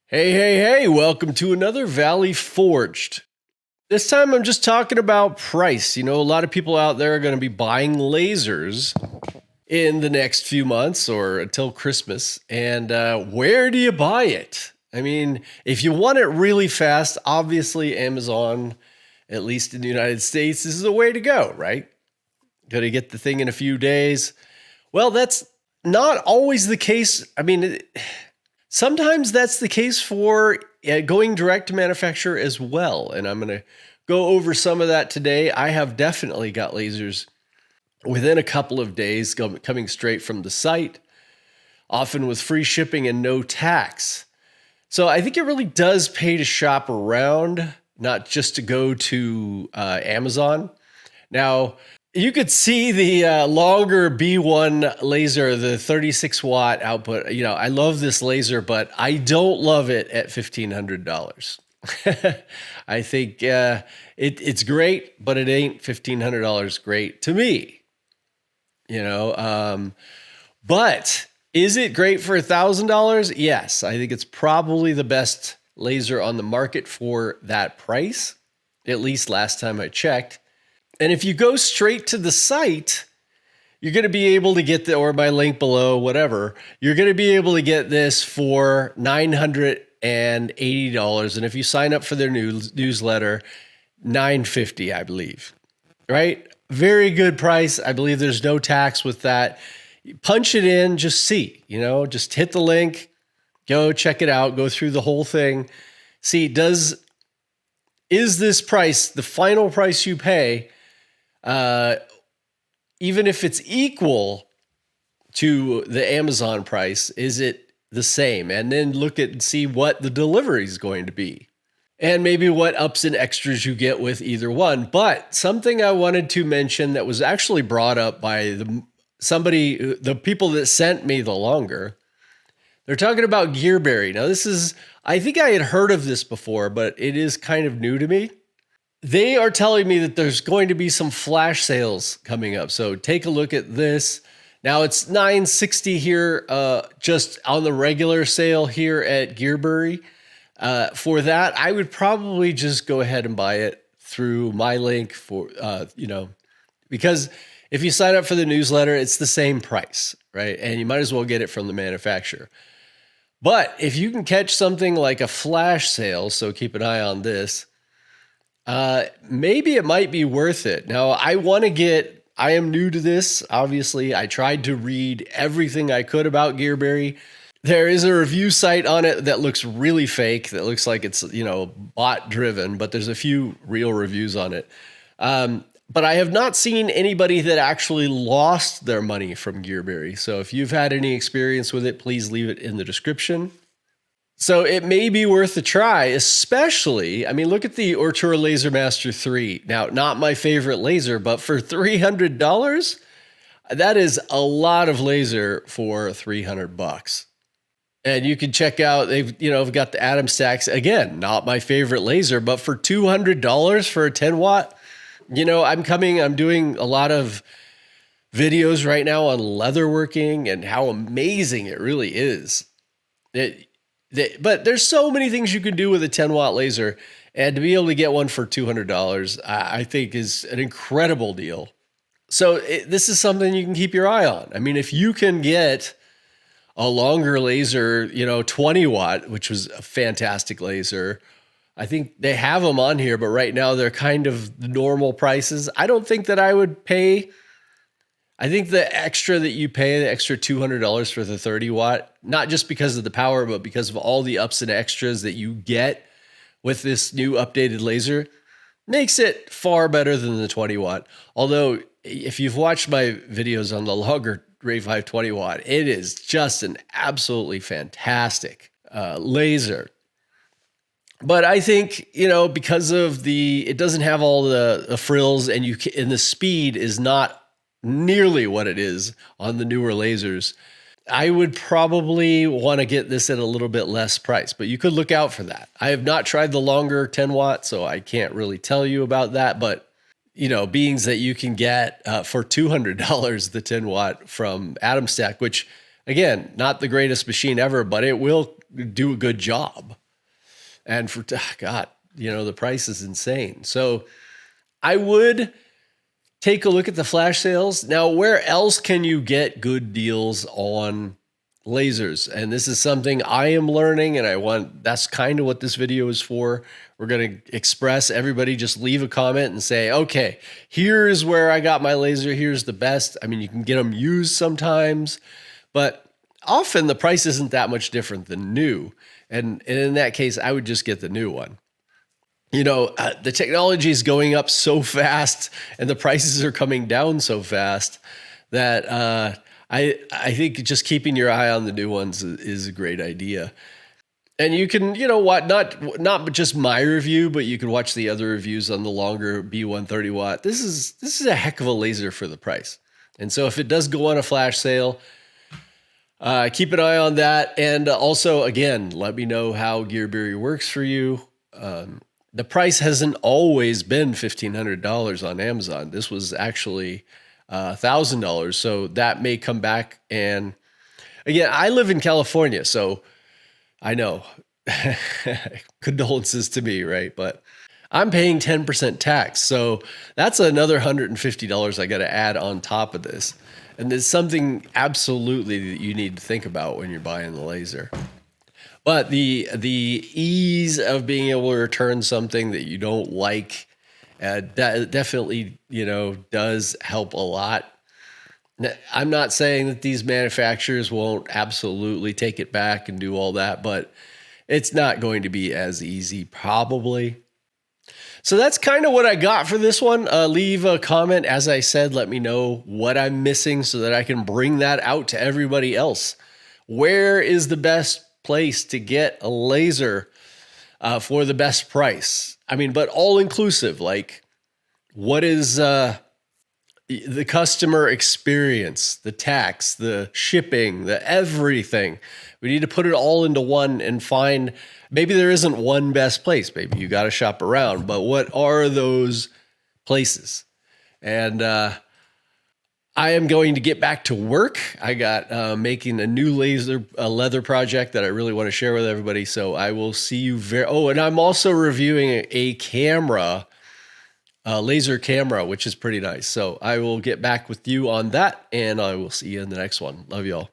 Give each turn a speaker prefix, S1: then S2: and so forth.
S1: Hey, welcome to another Valley Forged. This time I'm just talking about price. A lot of people out there are going to be buying lasers in the next few months or until Christmas. And where do you buy it? I mean, if you want it really fast, obviously Amazon, at least in the United States, this is the way to go, right? Going to get the thing in a few days. Well, that's not always the case. Sometimes that's the case for going direct to manufacturer as well. And I'm going to go over some of that today. I have definitely got lasers within a couple of days coming straight from the site, often with free shipping and no tax. So I think it really does pay to shop around, not just to go to Amazon. Now, you could see the longer B1 laser, the 36 watt output. I love this laser, but I don't love it at $1,500. I think it's great, but it ain't $1,500 great to me. But is it great for $1,000? Yes, I think it's probably the best laser on the market for that price, at least last time I checked. And if you go straight to the site, you're going to be able to get or my link below, whatever, you're going to be able to get this for $980. And if you sign up for their newsletter, $950, I believe, right? Very good price. I believe there's no tax with that. Punch it in, just see, just hit the link, go check it out, go through the whole thing. See, is this price, the final price you pay, even if it's equal to the Amazon price, is it the same? And then look at and see what the delivery is going to be and maybe what ups and extras you get with either one. But something I wanted to mention that was actually brought up by the people that sent me the longer, they're talking about Gearberry. Now I think I had heard of this before, but it is kind of new to me. They are telling me that there's going to be some flash sales coming up. So take a look at this. Now it's $960 here, just on the regular sale here at Gearberry. For that, I would probably just go ahead and buy it through my link because if you sign up for the newsletter, it's the same price, right? And you might as well get it from the manufacturer. But if you can catch something like a flash sale, so keep an eye on this, maybe it might be worth it. Now, I am new to this. Obviously, I tried to read everything I could about Gearberry. There is a review site on it that looks really fake, that looks like it's, bot driven, but there's a few real reviews on it. But I have not seen anybody that actually lost their money from Gearberry. So if you've had any experience with it, please leave it in the description. So it may be worth a try, especially, look at the Ortura Laser Master 3. Now, not my favorite laser, but for $300, that is a lot of laser for $300. And you can check out, they've got the atom stacks. Again, not my favorite laser, but for $200 for a 10 watt, I'm doing a lot of videos right now on leatherworking and how amazing it really is. But there's so many things you can do with a 10 watt laser, and to be able to get one for $200, I think is an incredible deal. So this is something you can keep your eye on. If you can get a longer laser, 20 watt, which was a fantastic laser, I think they have them on here, but right now they're kind of the normal prices. I don't think that I would pay. I think the extra that you pay, the extra $200 for the 30 watt, not just because of the power, but because of all the ups and extras that you get with this new updated laser, makes it far better than the 20 watt. Although if you've watched my videos on the longer Ray 5 20 watt, it is just an absolutely fantastic laser. But I think, because of it doesn't have all the frills, and the speed is not nearly what it is on the newer lasers, I would probably want to get this at a little bit less price, but you could look out for that. I have not tried the longer 10 watt, so I can't really tell you about that, but beings that you can get for $200, the 10 watt from Atom Stack, which again, not the greatest machine ever, but it will do a good job. And for God, the price is insane. So I would take a look at the flash sales. Now, where else can you get good deals on lasers? And this is something I am learning, and that's kind of what this video is for. We're going to express, everybody just leave a comment and say, okay, here's where I got my laser. Here's the best. I mean, you can get them used sometimes, but often the price isn't that much different than new. And in that case, I would just get the new one. The technology is going up so fast and the prices are coming down so fast that I think just keeping your eye on the new ones is a great idea. And you can, not just my review, but you can watch the other reviews on the longer B130 watt. This is a heck of a laser for the price. And so if it does go on a flash sale, keep an eye on that. And also, again, let me know how Gearberry works for you. The price hasn't always been $1,500 on Amazon. This was actually $1,000. So that may come back. And again, I live in California, so I know condolences to me, right? But I'm paying 10% tax. So that's another $150 I got to add on top of this. And there's something absolutely that you need to think about when you're buying the laser. But the ease of being able to return something that you don't like, that definitely, does help a lot. I'm not saying that these manufacturers won't absolutely take it back and do all that, but it's not going to be as easy, probably. So that's kind of what I got for this one. Leave a comment. As I said, let me know what I'm missing so that I can bring that out to everybody else. Where is the best place to get a laser for the best price? I mean, but all inclusive, like what is the customer experience, the tax, the shipping, the everything. We need to put it all into one and find, maybe there isn't one best place. Maybe you got to shop around, but what are those places? And I am going to get back to work. I got making a new leather project that I really want to share with everybody. So I will see you and I'm also reviewing a camera, laser camera, which is pretty nice. So I will get back with you on that, and I will see you in the next one. Love y'all.